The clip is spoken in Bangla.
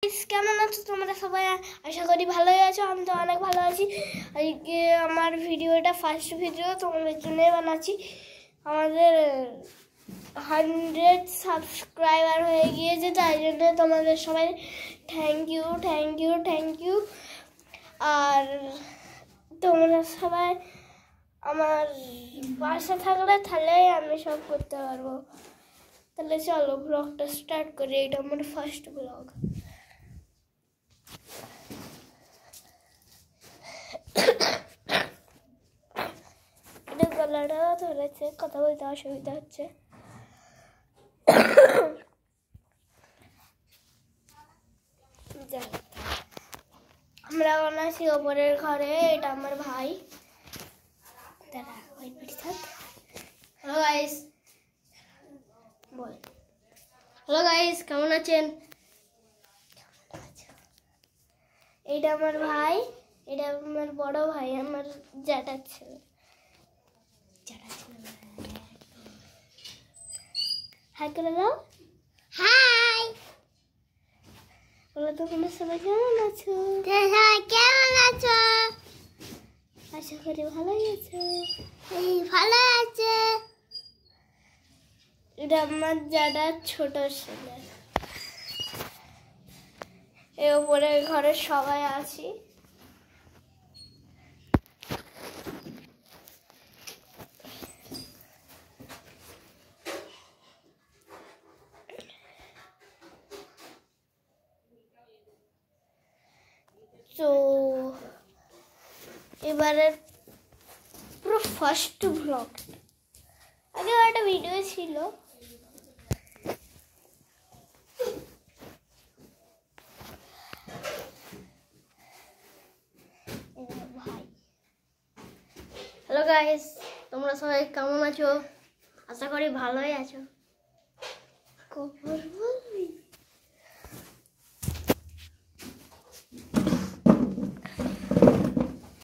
কেমন আছো তোমরা সবাই? আশা করি ভালোই আছো। আমি তো অনেক ভালো আছি। আজকে আমার ভিডিওটা ফার্স্ট ভিডিও তোমাদের জন্য বানাচ্ছি। আমাদের 100 সাবস্ক্রাইবার হয়ে গিয়েছে, তাই জন্য তোমাদের সবাই থ্যাংক ইউ। আর তোমরা সবাই আমার পাশে থাকলে তাহলেই আমি সব করতে পারবো। তাহলে চলো ব্লগটা স্টার্ট করি। এটা আমার ফার্স্ট ব্লগ। এটা গলাটা ধরেছে, কথা বলতে অসুবিধা হচ্ছে। আমরা আছি ওপরের ঘরে। এটা আমার ভাই। হ্যালো গাইস, কেমন আছেন? এটা আমার ভাই, এটা আমার বড় ভাই, আমার জ্যাঠার ছেলে। হাই করে দাও। হাই বলো তো, তোমরা সবাই কেমন আছো? কেমন আছো? আশা করি ভালোই আছো। ভালো আছে। এটা আমার জ্যাঠার ছোট ছেলে। এই উপরে ঘরে সবাই আছি। তো এবারে পুরো ফার্স্ট ব্লগ। আগে একটা ভিডিও ছিল, ভাই। হ্যালো গাইস, তোমরা সবাই কেমন আছো? আশা করি ভালোই আছো। খবর বলবি?